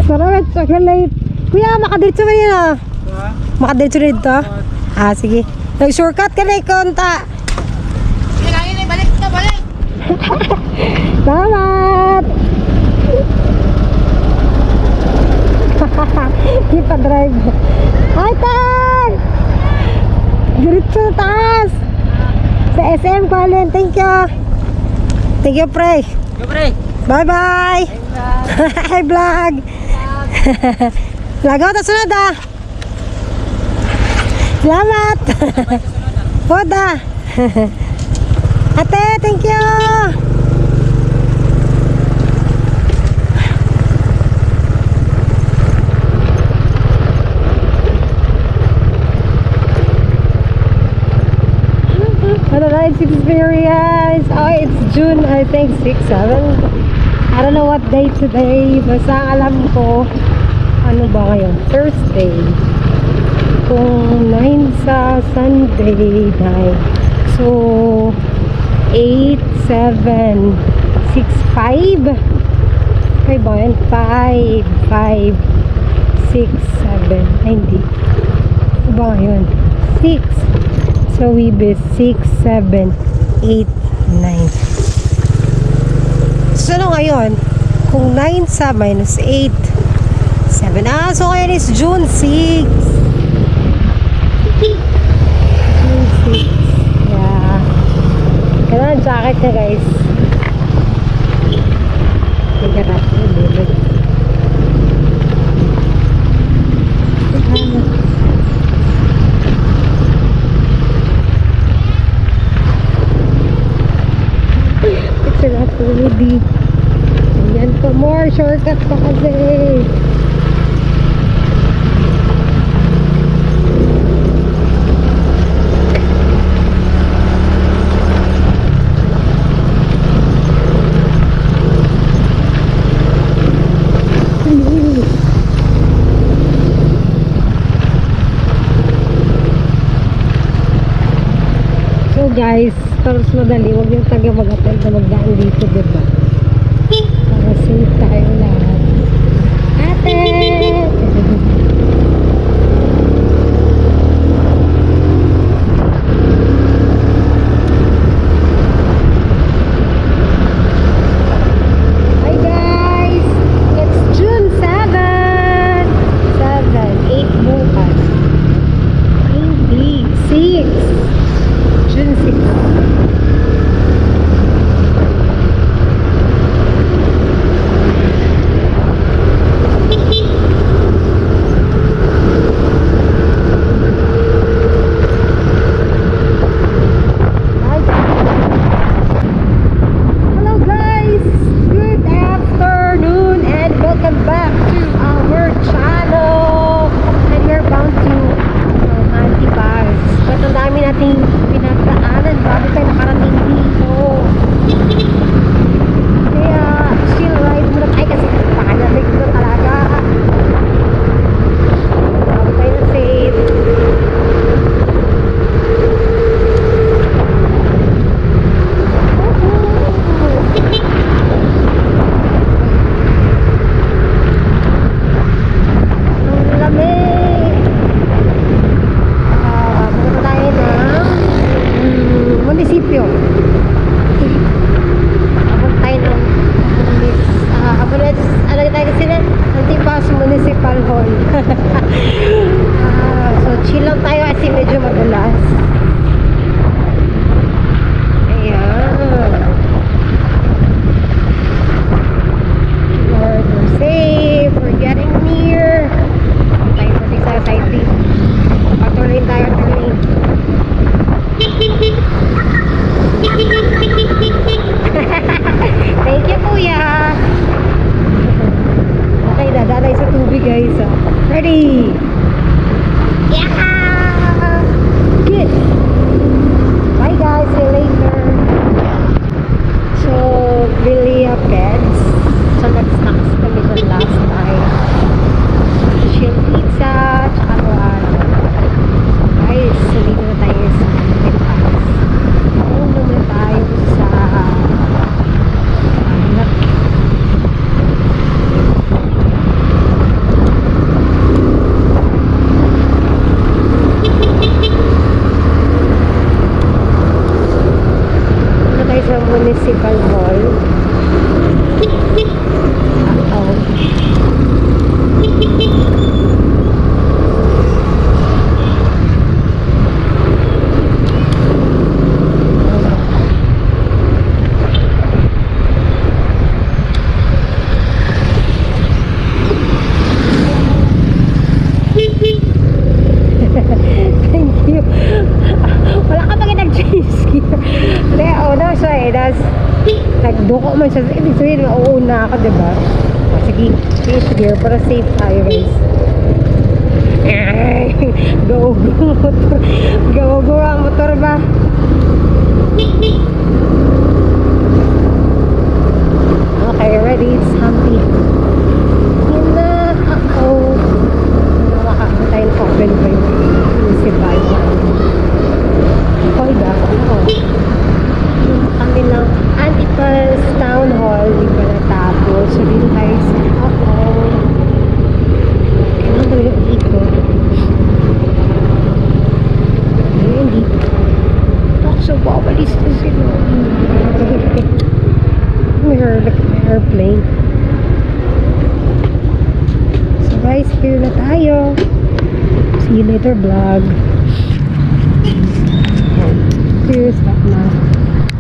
Salamat, chocolate. Kuya, makadiretso ba yun ah? Makadiretso dito? Ah, sige. Nag-shortcut ka na ikonta. Sige lang yun, balik na, balik. Salamat! Ipa-drive. Hi, Tan! Diretso na taas. Sa SM ko alin. Thank you. Thank you, pre. Go, pre. Bye-bye. Hi, vlog. Vlog ako, tasunod ah. Salamat. Hoda. Ate, thank you. Ano na, it's experience. Oh, it's June, I think, 6, 7. I don't know what day today. Basta alam ko, ano ba ngayon? Thursday. Kung 9 sa Sunday, 9. So, 8, 7, 6, 5. Okay ba yan? 5, 5, 6, 7. Ay, hindi. Ano ba ngayon? 6. So, we be 6, 7, 8, 9. So, ano ngayon? Kung 9 sa minus 8, 7. Ah, so ngayon is June 6. June 6. Yeah. Kailangan jacket niya, guys. Nagkarap niya, bubog. Picture up already. Ayan pa more. Shortcut pa kasi. So guys, para mas madali, huwag yung taga mag-attempt na magdaan dito, diba? Para safe tayo lahat. Ate! Hi guys! It's June 7! 8 bukas. Hindi, 6! June 6. Hello guys! Good afternoon and welcome back to our channel. And we're bound to Antibas. But ang dami nating pinagdaanan bago tayo nakarating dito. Kaya chill ride muna tayo kasi pakalamig na talaga. Bago tayo na safe. Ang lamig. Punta tayo ng munisipyo. Punta tayo ng ano tayo kasi na Antibas Municipal Hall. So chill lang tayo kasi medyo madulas. Ayan. We're safe. We're getting near. Tayo pati sa side. Patuloy tayo tuloy. Thank you, kuya. Okay, dadalay sa tubig, guys. Ready? Yeah! Good. duko man siya. Ibig sabihin, mauuna ako, diba? Sige, change gear para safe tayo, guys. Ay, go motor. Go ang motor ba? Okay, ready? It's humpy. Yan na ako. Nakakantay ng open pa yung municipal. Okay, dapat ako. Kami ng Antipas Town Hall, di ba natapos? So, dito tayo sa ako. Kailangan tayo yung ikot. Ayun, dito. So, bawalis na sila. May airplane. So, guys, here na tayo. See you later, vlog. Here's that na.